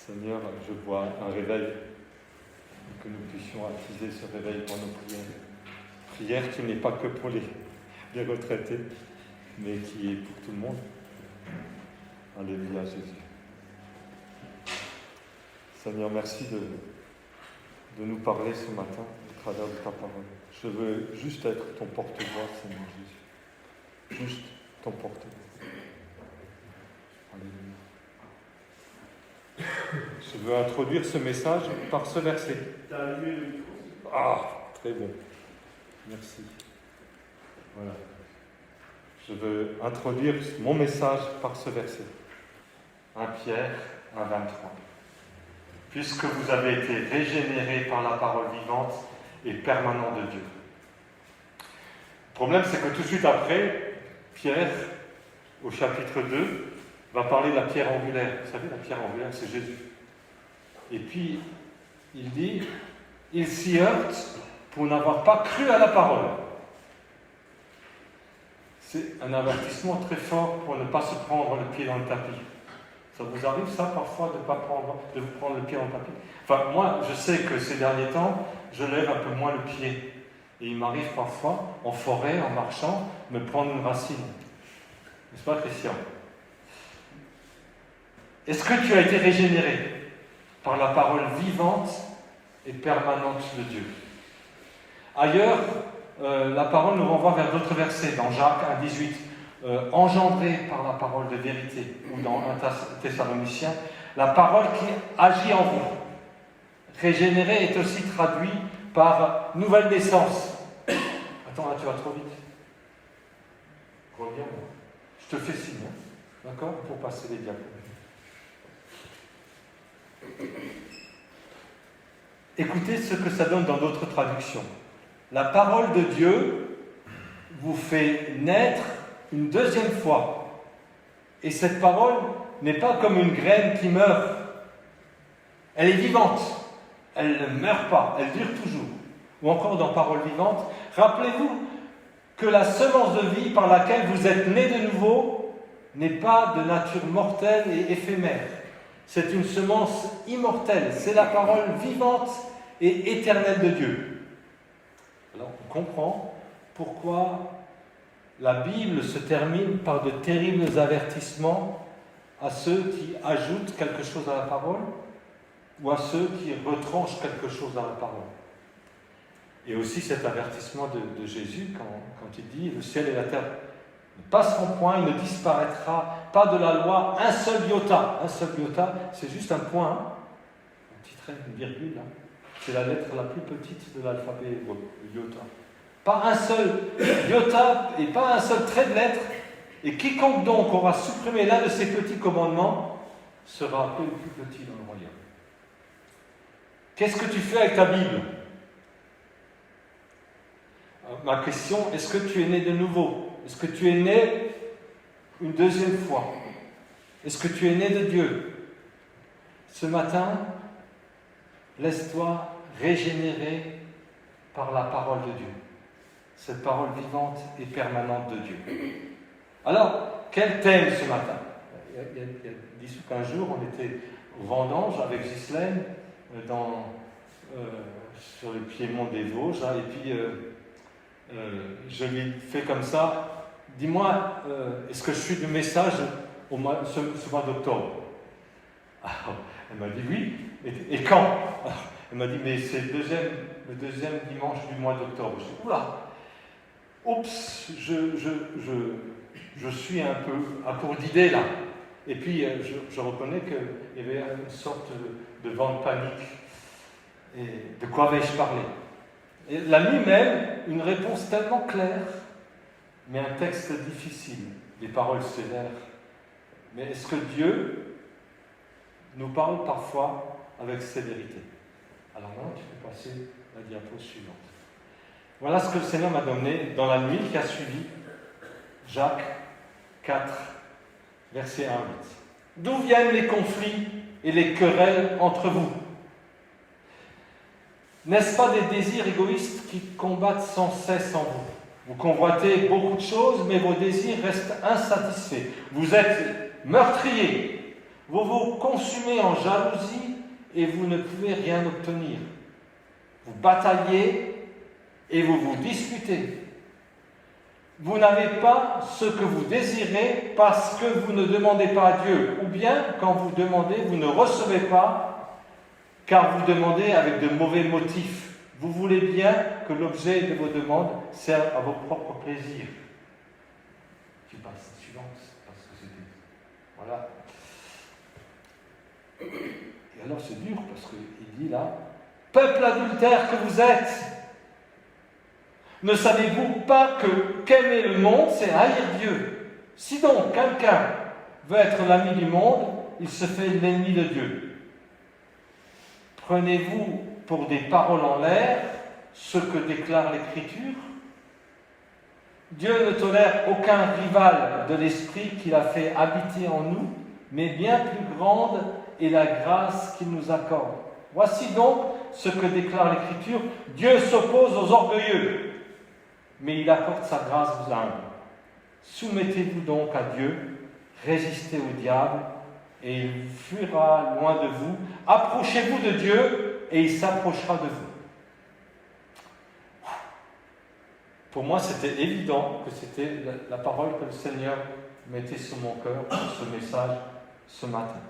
Seigneur, je vois un réveil, que nous puissions attiser ce réveil pour nos prières. Prière qui n'est pas que pour les retraités, mais qui est pour tout le monde. Alléluia Jésus. Seigneur, merci de nous parler ce matin au travers de ta parole. Je veux juste être ton porte-voix, Seigneur Jésus. Juste ton porte-voix. Alléluia. Je veux introduire ce message par ce verset. Ah, très bon. Merci. Voilà. Je veux introduire mon message par ce verset. 1 Pierre 1,23. Puisque vous avez été régénérés par la parole vivante et permanente de Dieu. Le problème, c'est que tout de suite après, Pierre, au chapitre 2, va parler de la pierre angulaire. Vous savez, la pierre angulaire, c'est Jésus. Et puis, il dit, il s'y heurte pour n'avoir pas cru à la parole. C'est un avertissement très fort pour ne pas se prendre le pied dans le tapis. Ça vous arrive, ça, parfois, de vous prendre le pied dans le tapis? Enfin, moi, je sais que ces derniers temps, je lève un peu moins le pied. Et il m'arrive parfois, en forêt, en marchant, me prendre une racine. N'est-ce pas, Christian? Est-ce que tu as été régénéré par la parole vivante et permanente de Dieu? Ailleurs, la parole nous renvoie vers d'autres versets, dans Jacques 1,18. Engendré par la parole de vérité, ou dans 1 Thessaloniciens, la parole qui agit en vous. Régénéré est aussi traduit par nouvelle naissance. Attends, là tu vas trop vite. Reviens, je te fais signe, hein, d'accord, pour passer les diapos. Écoutez ce que ça donne dans d'autres traductions. La parole de Dieu vous fait naître une deuxième fois. Et cette parole n'est pas comme une graine qui meurt. Elle est vivante. Elle ne meurt pas. Elle dure toujours. Ou encore dans Parole vivante, rappelez-vous que la semence de vie par laquelle vous êtes nés de nouveau n'est pas de nature mortelle et éphémère. C'est une semence immortelle. C'est la parole vivante et éternelle de Dieu. Alors on comprend pourquoi la Bible se termine par de terribles avertissements à ceux qui ajoutent quelque chose à la parole ou à ceux qui retranchent quelque chose à la parole. Et aussi cet avertissement de Jésus quand il dit « Le ciel et la terre ne passeront point, il ne disparaîtra pas de la loi un seul iota ». Un seul iota, c'est juste un point, hein, un petit trait, une virgule. Hein. C'est la lettre la plus petite de l'alphabet hébreu, iota. Pas un seul iota et pas un seul trait de lettre. Et quiconque donc aura supprimé l'un de ces petits commandements sera le plus petit dans le royaume. Qu'est-ce que tu fais avec ta Bible? Ma question, est-ce que tu es né de nouveau? Est-ce que tu es né une deuxième fois? Est-ce que tu es né de Dieu? Ce matin, laisse-toi régénérer par la parole de Dieu. Cette parole vivante et permanente de Dieu. Alors, quel thème ce matin? Il y a 10 ou 15 jours, on était au vendange avec Ghislaine sur le piémont des Vosges, hein, et puis je lui ai fait comme ça, dis-moi, est-ce que je suis du message ce mois d'octobre? Alors, elle m'a dit oui, et quand? Alors, elle m'a dit, mais c'est le deuxième dimanche du mois d'octobre. Je dis, oula, oups, je suis un peu à court d'idées là. Et puis je reconnais qu'il y avait une sorte de vent de panique. Et de quoi vais-je parler? Et la nuit même, une réponse tellement claire, mais un texte difficile, des paroles sévères. Mais est-ce que Dieu nous parle parfois avec sévérité? Alors là, tu peux passer la diapo suivante. Voilà ce que le Seigneur m'a donné dans la nuit qui a suivi. Jacques 4, verset 1 à 8. D'où viennent les conflits et les querelles entre vous? N'est-ce pas des désirs égoïstes qui combattent sans cesse en vous? Vous convoitez beaucoup de choses, mais vos désirs restent insatisfaits. Vous êtes meurtriers. Vous vous consumez en jalousie et vous ne pouvez rien obtenir. Vous bataillez et vous vous disputez. Vous n'avez pas ce que vous désirez parce que vous ne demandez pas à Dieu. Ou bien, quand vous demandez, vous ne recevez pas car vous demandez avec de mauvais motifs. Vous voulez bien que l'objet de vos demandes serve à vos propres plaisirs. Tu passes la suivante, parce que c'était... Voilà. Et alors c'est dur, parce qu'il dit là, « Peuple adultère que vous êtes, ne savez-vous pas qu'aimer le monde, c'est haïr Dieu? Si donc quelqu'un veut être l'ami du monde, il se fait l'ennemi de Dieu. Prenez-vous pour des paroles en l'air ce que déclare l'Écriture? Dieu ne tolère aucun rival de l'Esprit qu'il a fait habiter en nous, mais bien plus grande est la grâce qu'il nous accorde. Voici donc ce que déclare l'Écriture. Dieu s'oppose aux orgueilleux, mais il accorde sa grâce aux humbles. Soumettez-vous donc à Dieu, résistez au diable, et il fuira loin de vous. Approchez-vous de Dieu, et il s'approchera de vous. Pour moi, c'était évident que c'était la parole que le Seigneur mettait sur mon cœur pour ce message ce matin.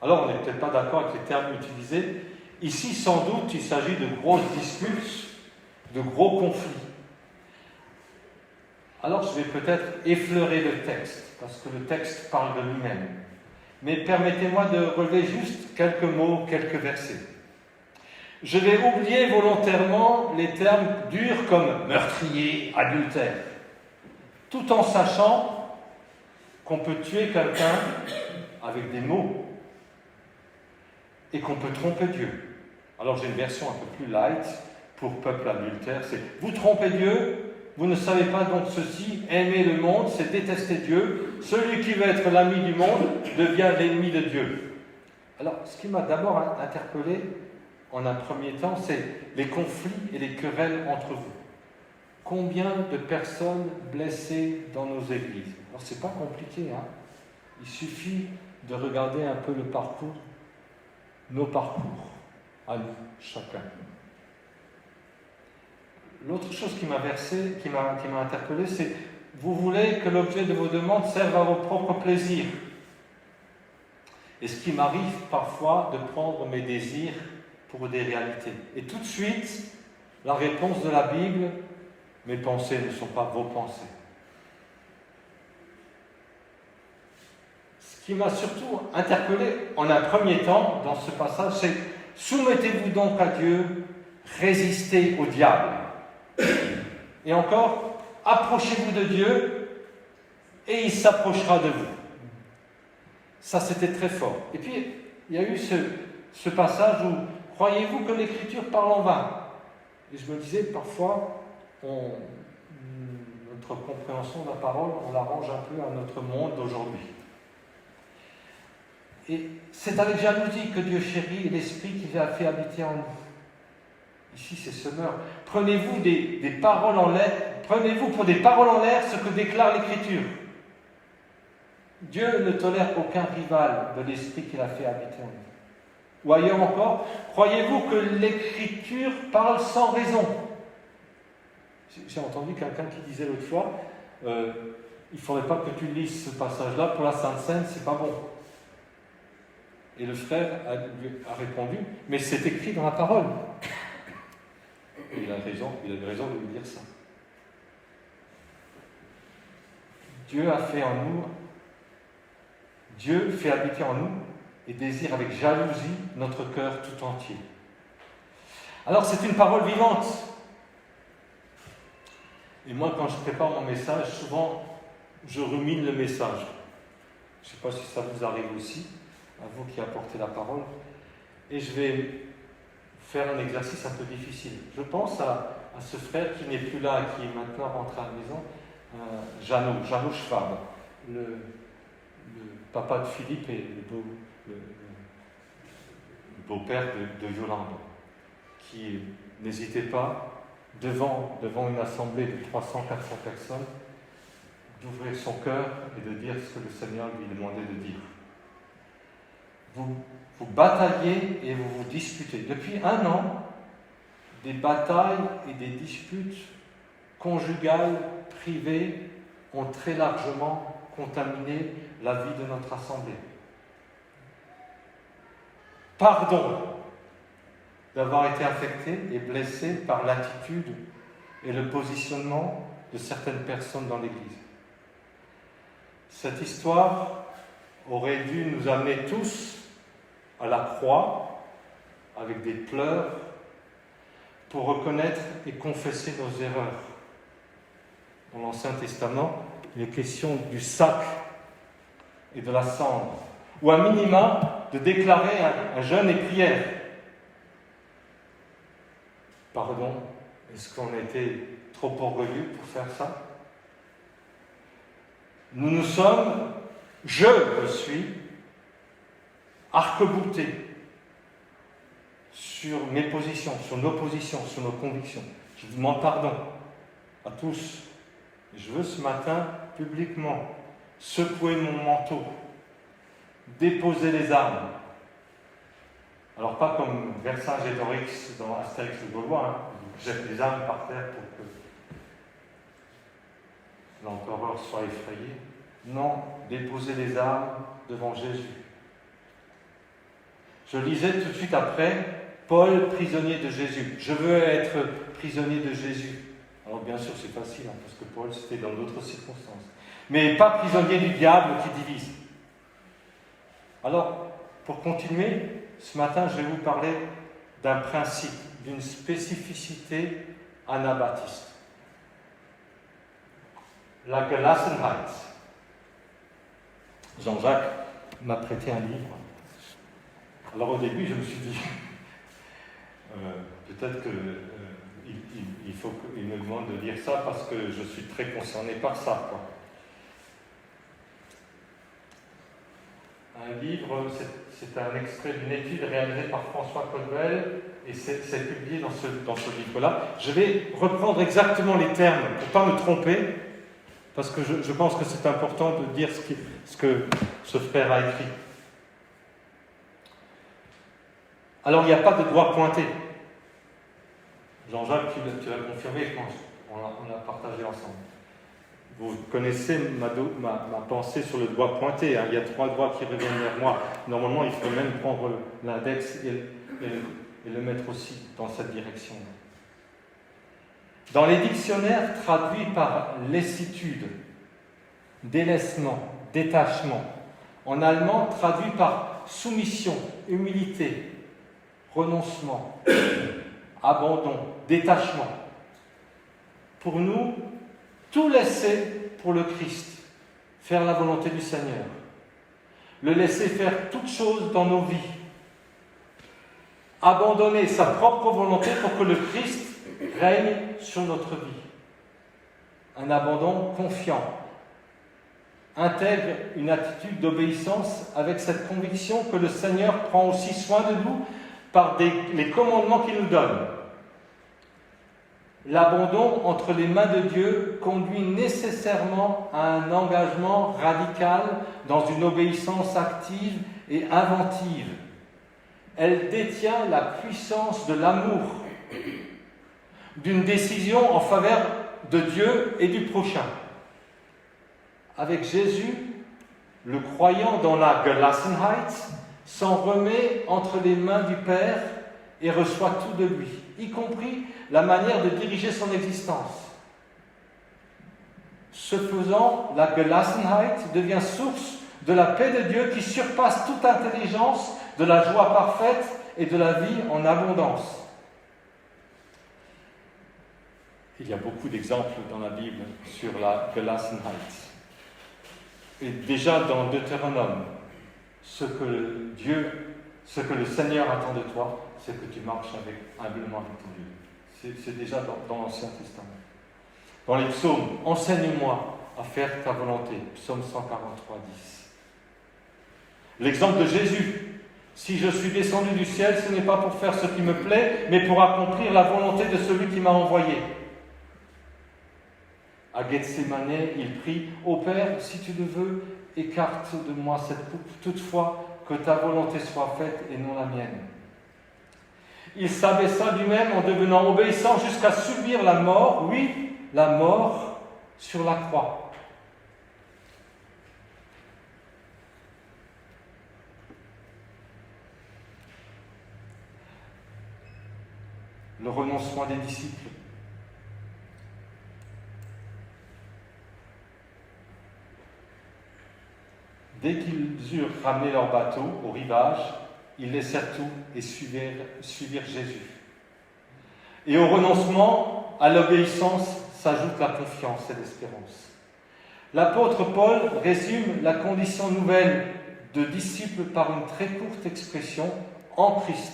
Alors, on n'est peut-être pas d'accord avec les termes utilisés. Ici, sans doute, il s'agit de grosses disputes, de gros conflits. Alors, je vais peut-être effleurer le texte, parce que le texte parle de lui-même. Mais permettez-moi de relever juste quelques mots, quelques versets. Je vais oublier volontairement les termes durs comme meurtrier, adultère, tout en sachant qu'on peut tuer quelqu'un avec des mots et qu'on peut tromper Dieu. Alors j'ai une version un peu plus light pour peuple adultère, c'est « Vous trompez Dieu, vous ne savez pas donc ceci, aimer le monde, c'est détester Dieu. Celui qui veut être l'ami du monde devient l'ennemi de Dieu. » Alors, ce qui m'a d'abord interpellé en un premier temps, c'est les conflits et les querelles entre vous. Combien de personnes blessées dans nos églises? Alors, c'est pas compliqué, hein? Il suffit de regarder un peu le parcours, nos parcours, à nous, chacun. L'autre chose qui m'a interpellé, c'est vous voulez que l'objet de vos demandes serve à vos propres plaisirs. Et ce qui m'arrive parfois de prendre mes désirs pour des réalités. Et tout de suite, la réponse de la Bible, mes pensées ne sont pas vos pensées. Ce qui m'a surtout interpellé en un premier temps dans ce passage, c'est soumettez-vous donc à Dieu, résistez au diable. Et encore, approchez-vous de Dieu et il s'approchera de vous. Ça, c'était très fort. Et puis, il y a eu ce passage où croyez-vous que l'Écriture parle en vain? Et je me disais, parfois, notre compréhension de la parole, on l'arrange un peu à notre monde d'aujourd'hui. Et c'est avec jalousie que Dieu chérit l'Esprit qui a fait habiter en nous. Ici, c'est semeur. Prenez-vous des paroles en l'air, prenez-vous pour des paroles en l'air ce que déclare l'Écriture. Dieu ne tolère aucun rival de l'Esprit qu'il a fait habiter en nous. Ou ailleurs encore, croyez-vous que l'Écriture parle sans raison? J'ai entendu quelqu'un qui disait l'autre fois, il ne faudrait pas que tu lises ce passage-là, pour la Sainte Seine, c'est pas bon. Et le frère a répondu, mais c'est écrit dans la parole. Et il avait raison de lui dire ça. Dieu fait habiter en nous et désire avec jalousie notre cœur tout entier. Alors c'est une parole vivante. Et moi, quand je prépare mon message, souvent, je rumine le message. Je ne sais pas si ça vous arrive aussi, à vous qui apportez la parole. Et je vais faire un exercice un peu difficile. Je pense à ce frère qui n'est plus là, qui est maintenant rentré à la maison, Jeannot Schwab, le papa de Philippe et le beau-père de Yolande, qui n'hésitait pas, devant une assemblée de 300-400 personnes, d'ouvrir son cœur et de dire ce que le Seigneur lui demandait de dire. vous bataillez et vous vous disputez. Depuis 1 an, des batailles et des disputes conjugales, privées, ont très largement contaminé la vie de notre assemblée. Pardon d'avoir été affecté et blessé par l'attitude et le positionnement de certaines personnes dans l'Église. Cette histoire aurait dû nous amener tous à la croix, avec des pleurs, pour reconnaître et confesser nos erreurs. Dans l'Ancien Testament, il est question du sac et de la cendre, ou à minima de déclarer un jeûne et prière. Pardon, est-ce qu'on a été trop orgueilleux pour faire ça? Nous nous sommes, je le suis, arc-boutés sur mes positions, sur nos positions, sur nos convictions. Je vous demande pardon à tous. Et je veux ce matin, publiquement, secouer mon manteau, déposer les armes. Alors pas comme Vercingétorix dans Astérix le Gaulois, où jette les armes par terre pour que l'empereur soit effrayé. Non, déposer les armes devant Jésus. Je lisais tout de suite après, Paul, prisonnier de Jésus. Je veux être prisonnier de Jésus. Alors bien sûr c'est facile, parce que Paul c'était dans d'autres circonstances. Mais pas prisonnier du diable qui divise. Alors, pour continuer, ce matin je vais vous parler d'un principe, d'une spécificité anabaptiste. La Gelassenheit. Jean-Jacques m'a prêté un livre. Alors au début je me suis dit, peut-être qu'il faut qu'il me demande de lire ça parce que je suis très concerné par ça, quoi. Un livre, c'est un extrait d'une étude réalisée par François Codwell et c'est publié dans ce livre-là. Je vais reprendre exactement les termes pour ne pas me tromper, parce que je pense que c'est important de dire ce que ce frère a écrit. Alors, il n'y a pas de doigt pointé. Jean-Jacques, tu l'as confirmé, je pense. On a partagé ensemble. Vous connaissez ma pensée sur le doigt pointé. Il y a 3 doigts qui reviennent vers moi. Normalement, il faut même prendre l'index et le mettre aussi dans cette direction. Dans les dictionnaires traduits par lassitude, délaissement, détachement, en allemand traduit par soumission, humilité, renoncement, abandon, détachement. Pour nous, tout laisser pour le Christ, faire la volonté du Seigneur, le laisser faire toutes choses dans nos vies, abandonner sa propre volonté pour que le Christ règne sur notre vie. Un abandon confiant, intègre une attitude d'obéissance avec cette conviction que le Seigneur prend aussi soin de nous par les commandements qu'il nous donne. L'abandon entre les mains de Dieu conduit nécessairement à un engagement radical dans une obéissance active et inventive. Elle détient la puissance de l'amour, d'une décision en faveur de Dieu et du prochain. Avec Jésus, le croyant dans la Gelassenheit s'en remet entre les mains du Père et reçoit tout de lui, y compris la manière de diriger son existence. Ce faisant, la Gelassenheit devient source de la paix de Dieu qui surpasse toute intelligence, de la joie parfaite et de la vie en abondance. Il y a beaucoup d'exemples dans la Bible sur la Gelassenheit. Et déjà dans Deutéronome, ce que le Seigneur attend de toi, c'est que tu marches humblement avec ton Dieu. C'est déjà dans l'Ancien Testament. Dans les psaumes, enseigne-moi à faire ta volonté. Psaume 143, 10. L'exemple de Jésus. Si je suis descendu du ciel, ce n'est pas pour faire ce qui me plaît, mais pour accomplir la volonté de celui qui m'a envoyé. À Gethsémane, il prie, « Ô Père, si tu le veux, écarte de moi cette coupe. Toutefois, que ta volonté soit faite et non la mienne. Il s'abaissa lui-même en devenant obéissant jusqu'à subir la mort, oui, la mort sur la croix. Le renoncement des disciples. Dès qu'ils eurent ramené leur bateau au rivage, ils laissèrent tout et suivirent Jésus. Et au renoncement, à l'obéissance, s'ajoute la confiance et l'espérance. L'apôtre Paul résume la condition nouvelle de disciple par une très courte expression, en Christ.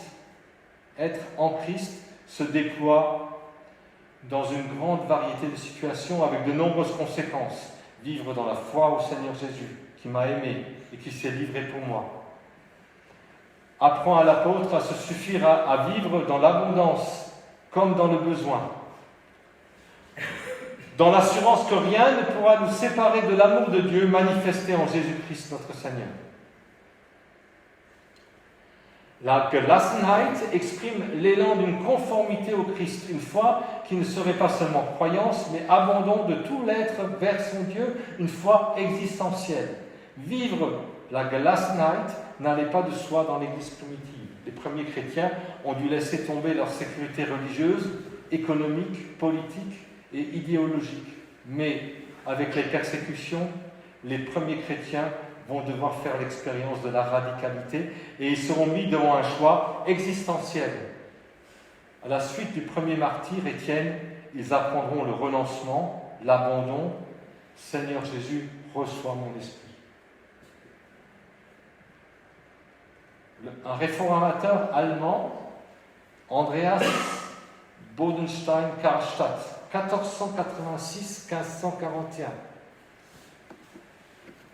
Être en Christ se déploie dans une grande variété de situations avec de nombreuses conséquences. Vivre dans la foi au Seigneur Jésus, qui m'a aimé et qui s'est livré pour moi. Apprend à l'apôtre à se suffire à vivre dans l'abondance comme dans le besoin. Dans l'assurance que rien ne pourra nous séparer de l'amour de Dieu manifesté en Jésus-Christ notre Seigneur. La Gelassenheit exprime l'élan d'une conformité au Christ, une foi qui ne serait pas seulement croyance, mais abandon de tout l'être vers son Dieu, une foi existentielle. Vivre la Gelassenheit n'allait pas de soi dans l'Église primitive. Les premiers chrétiens ont dû laisser tomber leur sécurité religieuse, économique, politique et idéologique. Mais avec les persécutions, les premiers chrétiens vont devoir faire l'expérience de la radicalité et ils seront mis devant un choix existentiel. À la suite du premier martyr, Étienne, ils apprendront le renoncement, l'abandon. Seigneur Jésus, reçois mon esprit. Un réformateur allemand, Andreas Bodenstein-Karlstadt, 1486-1541.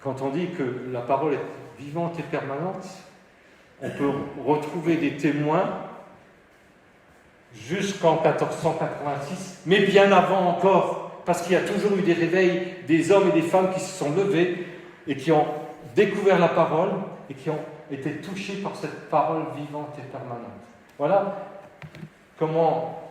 Quand on dit que la parole est vivante et permanente, on peut retrouver des témoins jusqu'en 1486, mais bien avant encore, parce qu'il y a toujours eu des réveils des hommes et des femmes qui se sont levés et qui ont découvert la parole et qui ont été touchés par cette parole vivante et permanente. Voilà comment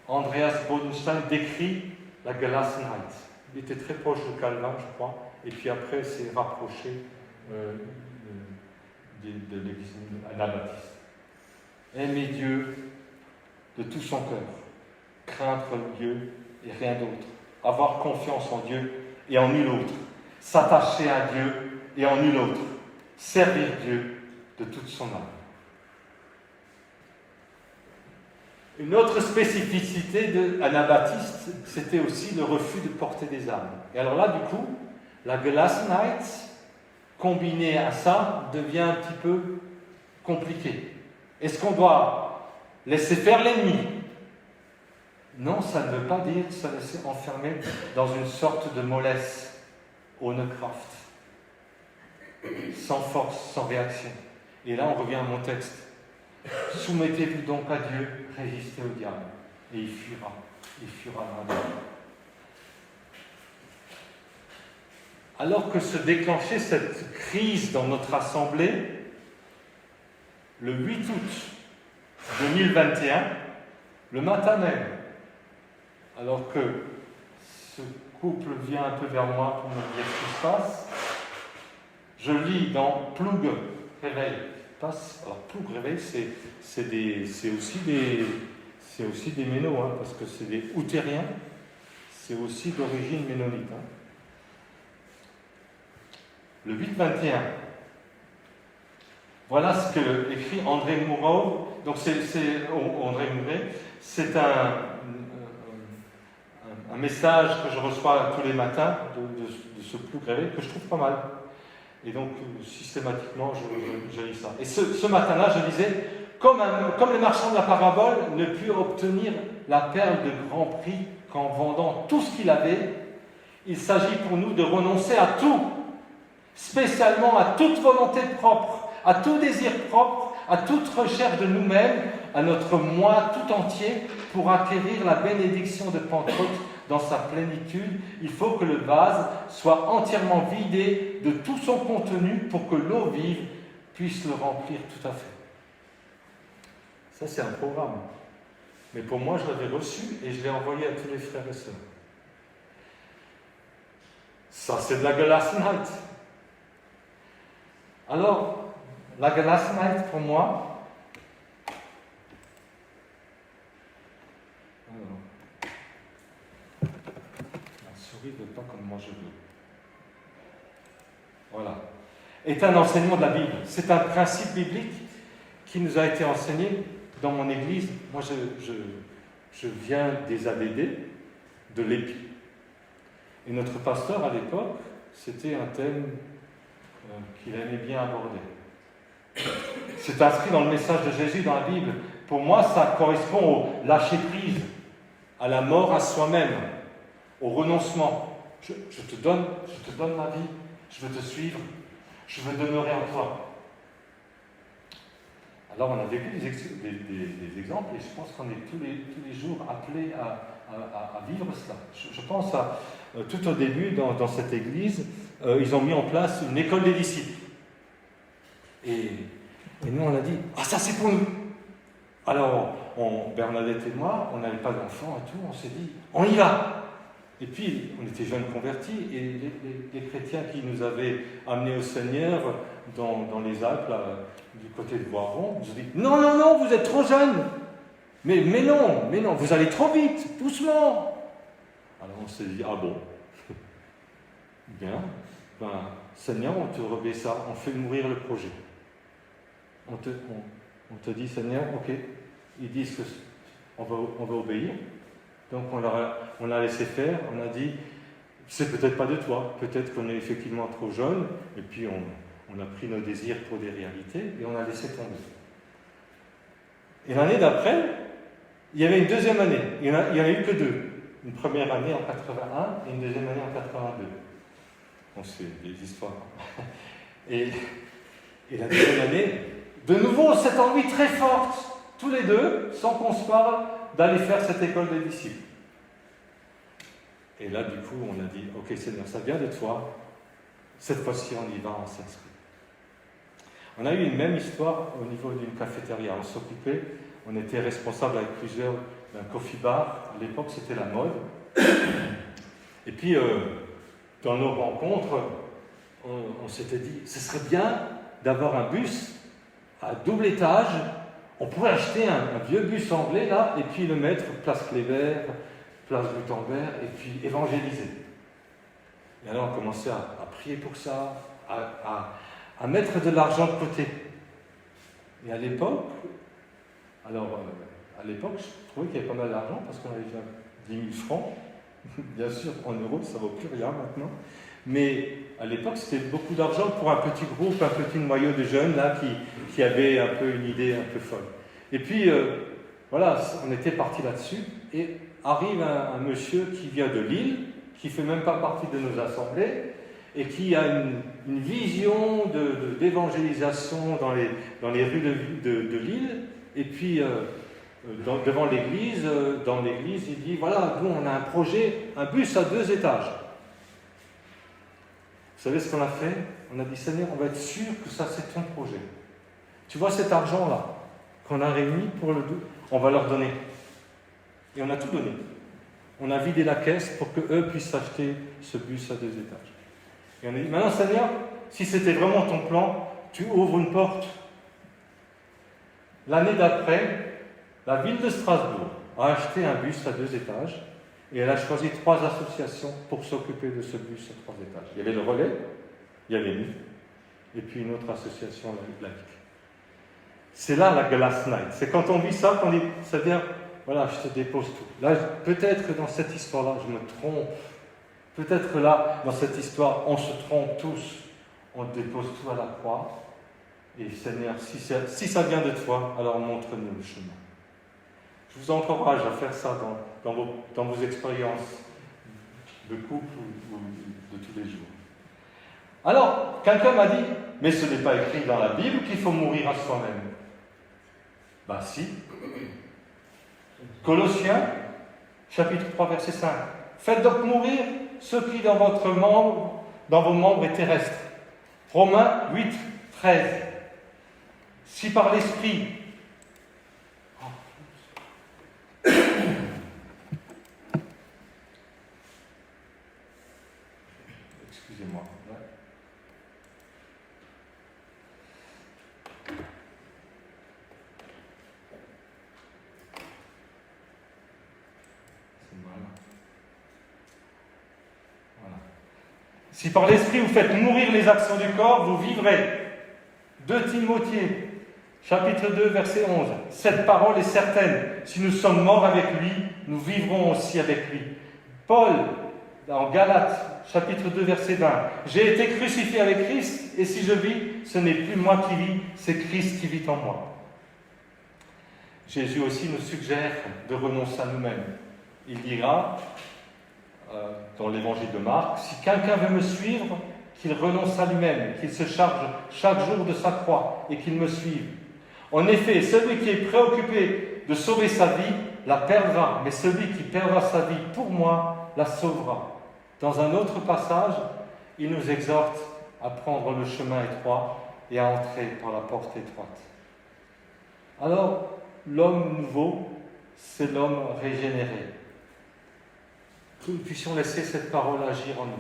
Andreas Bodenstein décrit la Gelassenheit. Il était très proche de Calvin, je crois, et puis après s'est rapproché de l'Église anabaptiste. Aimer Dieu de tout son cœur, craindre Dieu et rien d'autre, avoir confiance en Dieu et en nul autre, s'attacher à Dieu et en nul autre, servir Dieu de toute son âme. Une autre spécificité de l'anabaptiste, c'était aussi le refus de porter des armes. Et alors là, du coup, la Gelassenheit, combinée à ça, devient un petit peu compliquée. Est-ce qu'on doit laisser faire l'ennemi? Non, ça ne veut pas dire se laisser enfermer dans une sorte de mollesse, ohne Kraft, sans force, sans réaction. Et là, on revient à mon texte. Soumettez-vous donc à Dieu, résistez au diable, et il fuira de vous. Alors que se déclenchait cette crise dans notre assemblée, le 8 août 2021, le matin même, alors que ce couple vient un peu vers moi pour me dire ce qui se passe, je lis dans Ploug Réveil. Alors Ploug Réveil, c'est aussi des ménos, hein, parce que c'est des outériens, c'est aussi d'origine ménonite. Hein. Le 8-21. Voilà ce que écrit André Mouret. Donc André Mouret, c'est un message que je reçois tous les matins de ce Ploug Réveil que je trouve pas mal. Et donc, systématiquement, je lis ça. Et ce matin-là, je disais, comme les marchands de la parabole ne purent obtenir la perle de grand prix qu'en vendant tout ce qu'il avait, il s'agit pour nous de renoncer à tout, spécialement à toute volonté propre, à tout désir propre, à toute recherche de nous-mêmes, à notre moi tout entier, pour acquérir la bénédiction de Pentecôte dans sa plénitude. Il faut que le vase soit entièrement vidé de tout son contenu pour que l'eau vive puisse le remplir tout à fait. Ça, c'est un programme. Mais pour moi, je l'avais reçu et je l'ai envoyé à tous les frères et sœurs. Ça, c'est de la Gelassenheit. Alors, la Gelassenheit, pour moi, la souris ne veut pas comme moi je veux. Voilà. Est un enseignement de la Bible. C'est un principe biblique qui nous a été enseigné dans mon église. Moi, je viens des ADD, de l'EPI. Et notre pasteur, à l'époque, c'était un thème qu'il aimait bien aborder. C'est inscrit dans le message de Jésus dans la Bible. Pour moi, ça correspond au lâcher-prise, à la mort à soi-même, au renoncement. Je te donne ma vie, je veux te suivre, je veux demeurer en toi. Alors on a vécu des exemples et je pense qu'on est tous les jours appelés à vivre cela. Je pense à tout au début dans cette église, ils ont mis en place une école des disciples. Et nous on a dit, ça c'est pour nous. Alors Bernadette et moi, on n'avait pas d'enfants et tout, on s'est dit, on y va. Et puis, on était jeunes convertis, et les chrétiens qui nous avaient amenés au Seigneur dans les Alpes, là, du côté de Voiron, nous ont dit « Non, vous êtes trop jeunes. Mais non, vous allez trop vite, doucement. » Alors on s'est dit « Ah bon, bien, Seigneur, on te remet ça, on fait mourir le projet. On te dit, Seigneur, ok, ils disent qu'on va obéir. » Donc on l'a laissé faire, on a dit, c'est peut-être pas de toi, peut-être qu'on est effectivement trop jeune, et puis on a pris nos désirs pour des réalités, et on a laissé tomber. Et l'année d'après, il y avait une deuxième année, il n'y en a eu que deux. Une première année en 81 et une deuxième année en 82. Bon, c'est des histoires. Et la deuxième année, de nouveau, cette envie très forte, tous les deux, sans qu'on se parle, d'aller faire cette école des disciples. Et là, du coup, on a dit, ok Seigneur, ça vient de toi, cette fois-ci on y va, on s'inscrit. On a eu une même histoire au niveau d'une cafétéria. On s'occupait, on était responsable avec plusieurs d'un coffee bar. À l'époque, c'était la mode. Et puis, dans nos rencontres, on s'était dit, ce serait bien d'avoir un bus à double étage. On pourrait acheter un vieux bus anglais, là, et puis le mettre place Kléber, place Gutenberg, et puis évangéliser. Et alors on commençait à prier pour ça, à mettre de l'argent de côté. Et à l'époque, je trouvais qu'il y avait pas mal d'argent, parce qu'on avait déjà 10 000 francs. Bien sûr, en euros, ça ne vaut plus rien maintenant. Mais à l'époque, c'était beaucoup d'argent pour un petit groupe, un petit noyau de jeunes là, qui avaient un peu une idée un peu folle. Et puis, voilà, on était parti là-dessus, et arrive un monsieur qui vient de Lille, qui ne fait même pas partie de nos assemblées, et qui a une vision d'évangélisation dans les rues de Lille, et puis devant l'église, dans l'église, il dit, voilà, nous on a un projet, un bus à 2 étages. Vous savez ce qu'on a fait? On a dit, Seigneur, on va être sûr que ça c'est ton projet. Tu vois cet argent-là qu'on a réuni pour le dos, on va leur donner. Et on a tout donné. On a vidé la caisse pour qu'eux puissent acheter ce bus à 2 étages. Et on a dit, maintenant Seigneur, si c'était vraiment ton plan, tu ouvres une porte. L'année d'après, la ville de Strasbourg a acheté un bus à 2 étages et elle a choisi 3 associations pour s'occuper de ce bus à 3 étages. Il y avait le relais, il y avait nous, et puis une autre association, la VIC. C'est là la Gelassenheit. C'est quand on vit ça qu'on dit, c'est-à-dire, voilà, je te dépose tout. Là, peut-être que dans cette histoire-là, je me trompe. Peut-être que là, dans cette histoire, on se trompe tous. On dépose tout à la croix. Et Seigneur, si ça vient de toi, alors montre-nous le chemin. Je vous encourage à faire ça dans vos expériences de couple ou de tous les jours. Alors, quelqu'un m'a dit, mais ce n'est pas écrit dans la Bible qu'il faut mourir à soi-même. Ben si. Colossiens, chapitre 3, verset 5. Faites donc mourir ce qui dans vos membres est terrestre. Romains 8, 13. Si par l'Esprit, excusez-moi, si par l'Esprit vous faites mourir les actions du corps, vous vivrez. 2 Timothée, chapitre 2, verset 11. Cette parole est certaine. Si nous sommes morts avec lui, nous vivrons aussi avec lui. Paul, en Galates, chapitre 2, verset 20. J'ai été crucifié avec Christ, et si je vis, ce n'est plus moi qui vis, c'est Christ qui vit en moi. Jésus aussi nous suggère de renoncer à nous-mêmes. Il dira, dans l'évangile de Marc, si quelqu'un veut me suivre, qu'il renonce à lui-même, qu'il se charge chaque jour de sa croix et qu'il me suive. En effet, celui qui est préoccupé de sauver sa vie la perdra, mais celui qui perdra sa vie pour moi la sauvera. Dans un autre passage, il nous exhorte à prendre le chemin étroit et à entrer par la porte étroite. Alors, l'homme nouveau, c'est l'homme régénéré. Que nous puissions laisser cette parole agir en nous.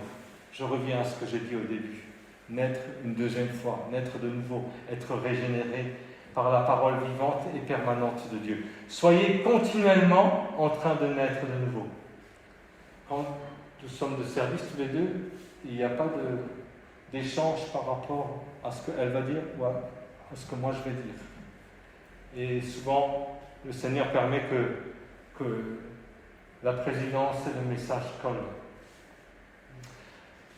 Je reviens à ce que j'ai dit au début. Naître une deuxième fois, naître de nouveau, être régénéré par la parole vivante et permanente de Dieu. Soyez continuellement en train de naître de nouveau. Quand nous sommes de service tous les deux, il n'y a pas d'échange par rapport à ce qu'elle va dire ou à ce que moi je vais dire. Et souvent, le Seigneur permet que la présidence et le message collent.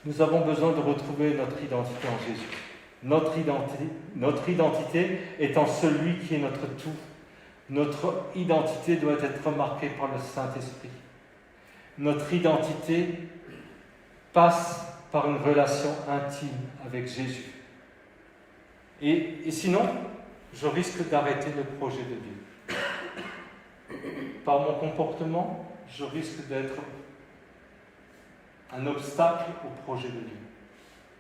Nous avons besoin de retrouver notre identité en Jésus. Notre identité étant celui qui est notre tout. Notre identité doit être marquée par le Saint-Esprit. Notre identité passe par une relation intime avec Jésus. Et sinon, je risque d'arrêter le projet de Dieu. Par mon comportement, je risque d'être un obstacle au projet de Dieu,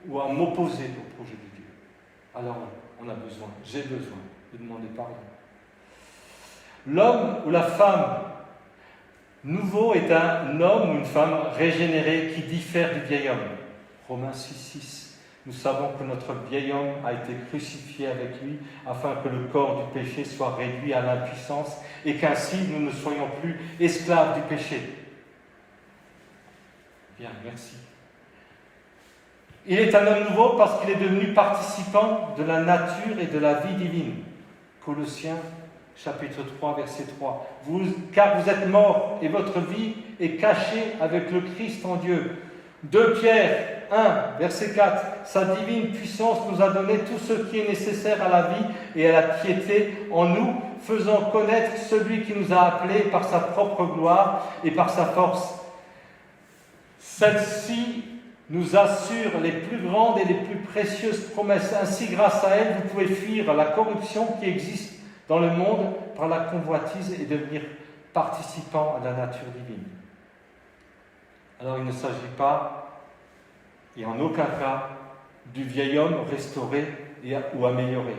ou à m'opposer au projet de Dieu. Alors, on a besoin, j'ai besoin de demander pardon. L'homme ou la femme nouveau est un homme ou une femme régénéré qui diffère du vieil homme. Romains 6,6. Nous savons que notre vieil homme a été crucifié avec lui afin que le corps du péché soit réduit à l'impuissance et qu'ainsi nous ne soyons plus esclaves du péché. Bien, merci. Il est un homme nouveau parce qu'il est devenu participant de la nature et de la vie divine. Colossiens, chapitre 3, verset 3. Car vous êtes morts et votre vie est cachée avec le Christ en Dieu. 2 Pierre 1, verset 4. Sa divine puissance nous a donné tout ce qui est nécessaire à la vie et à la piété en nous, faisant connaître celui qui nous a appelés par sa propre gloire et par sa force. Celle-ci nous assure les plus grandes et les plus précieuses promesses. Ainsi, grâce à elle, vous pouvez fuir la corruption qui existe dans le monde par la convoitise et devenir participant à la nature divine. Alors, il ne s'agit pas, et en aucun cas, du vieil homme restauré ou amélioré.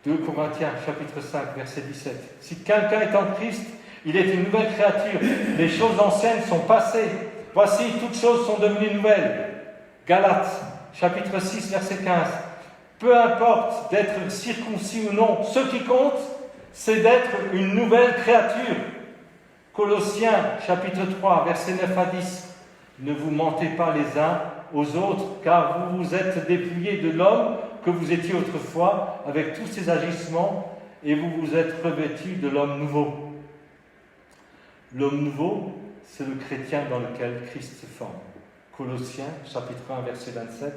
2 Corinthiens, chapitre 5, verset 17. Si quelqu'un est en Christ, il est une nouvelle créature. Les choses anciennes sont passées. Voici, toutes choses sont devenues nouvelles. Galates, chapitre 6, verset 15. Peu importe d'être circoncis ou non, ce qui compte, c'est d'être une nouvelle créature. Colossiens, chapitre 3, versets 9 à 10. Ne vous mentez pas les uns aux autres, car vous vous êtes dépouillés de l'homme que vous étiez autrefois, avec tous ses agissements, et vous vous êtes revêtus de l'homme nouveau. L'homme nouveau, c'est le chrétien dans lequel Christ se forme. Colossiens, chapitre 1, verset 27.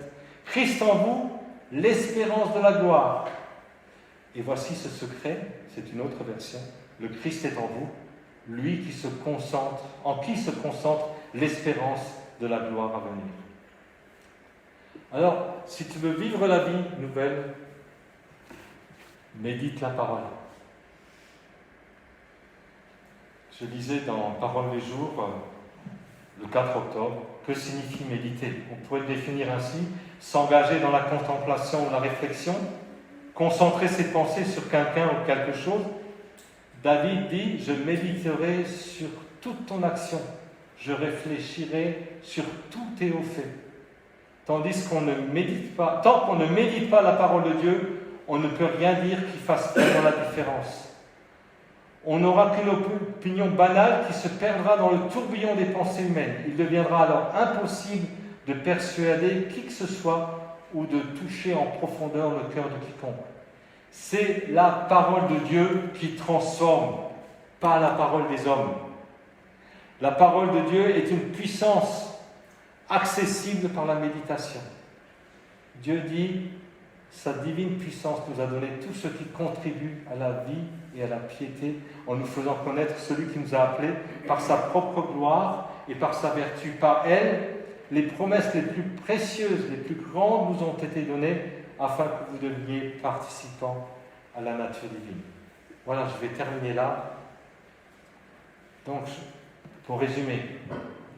Christ en vous, l'espérance de la gloire. Et voici ce secret, c'est une autre version. Le Christ est en vous, lui qui se concentre, en qui se concentre l'espérance de la gloire à venir. Alors, si tu veux vivre la vie nouvelle, médite la parole. Je lisais dans Parole des jours, le 4 octobre, que signifie méditer ? On pourrait le définir ainsi, s'engager dans la contemplation ou la réflexion, concentrer ses pensées sur quelqu'un ou quelque chose, David dit, je méditerai sur toute ton action, je réfléchirai sur tous tes hauts faits. Tandis qu'on ne médite pas, tant qu'on ne médite pas la parole de Dieu, on ne peut rien dire qui fasse vraiment la différence. On n'aura qu'une opinion banale qui se perdra dans le tourbillon des pensées humaines. Il deviendra alors impossible de persuader qui que ce soit ou de toucher en profondeur le cœur de quiconque. C'est la parole de Dieu qui transforme, pas la parole des hommes. La parole de Dieu est une puissance accessible par la méditation. Dieu dit, sa divine puissance nous a donné tout ce qui contribue à la vie et à la piété, en nous faisant connaître celui qui nous a appelés par sa propre gloire et par sa vertu. Par elle, les promesses les plus précieuses, les plus grandes nous ont été données afin que vous deveniez participants à la nature divine. Voilà, je vais terminer là. Donc, pour résumer,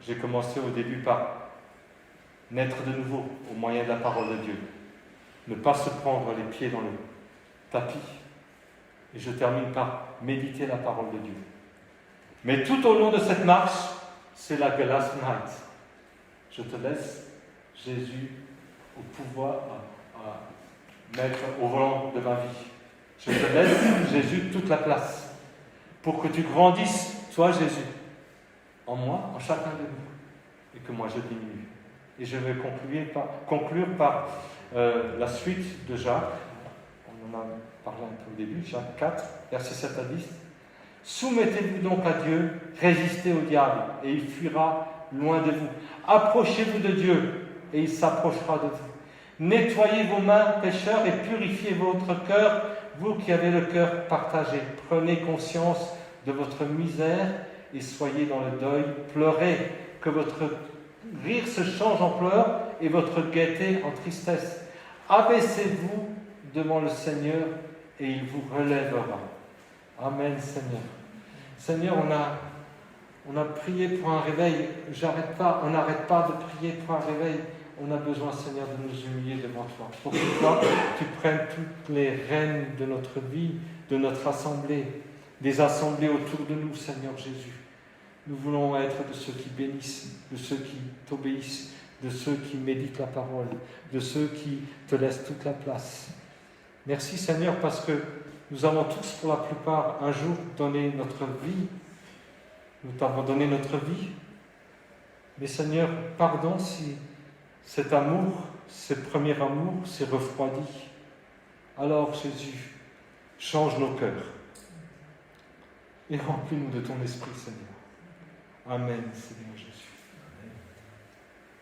j'ai commencé au début par naître de nouveau au moyen de la parole de Dieu. Ne pas se prendre les pieds dans le tapis. Et je termine par méditer la parole de Dieu. Mais tout au long de cette marche, c'est la last night. Je te laisse, Jésus, au pouvoir à mettre au volant de ma vie. Je te laisse, Jésus, toute la place. Pour que tu grandisses, toi, Jésus, en moi, en chacun de nous. Et que moi, je diminue. Et je vais conclure par la suite de Jacques. On en a parlé un peu au début, Jacques 4, versets 7 à 10. Soumettez-vous donc à Dieu, résistez au diable, et il fuira loin de vous. Approchez-vous de Dieu, et il s'approchera de vous. Nettoyez vos mains, pécheurs, et purifiez votre cœur, vous qui avez le cœur partagé. Prenez conscience de votre misère, et soyez dans le deuil. Pleurez, que votre rire se change en pleurs, et votre gaieté en tristesse. Abaissez-vous devant le Seigneur, et il vous relèvera. Amen, Seigneur. Seigneur, on a prié pour un réveil. On n'arrête pas de prier pour un réveil. On a besoin, Seigneur, de nous humilier devant toi. Pour que toi, tu prennes toutes les rênes de notre vie, de notre assemblée, des assemblées autour de nous, Seigneur Jésus. Nous voulons être de ceux qui bénissent, de ceux qui t'obéissent, de ceux qui méditent la parole, de ceux qui te laissent toute la place. Merci, Seigneur, parce que nous avons tous, pour la plupart, un jour donné notre vie. Nous t'avons donné notre vie. Mais Seigneur, pardon si cet amour, ce premier amour, s'est refroidi. Alors, Jésus, change nos cœurs. Et remplis-nous de ton esprit, Seigneur. Amen, Seigneur Jésus.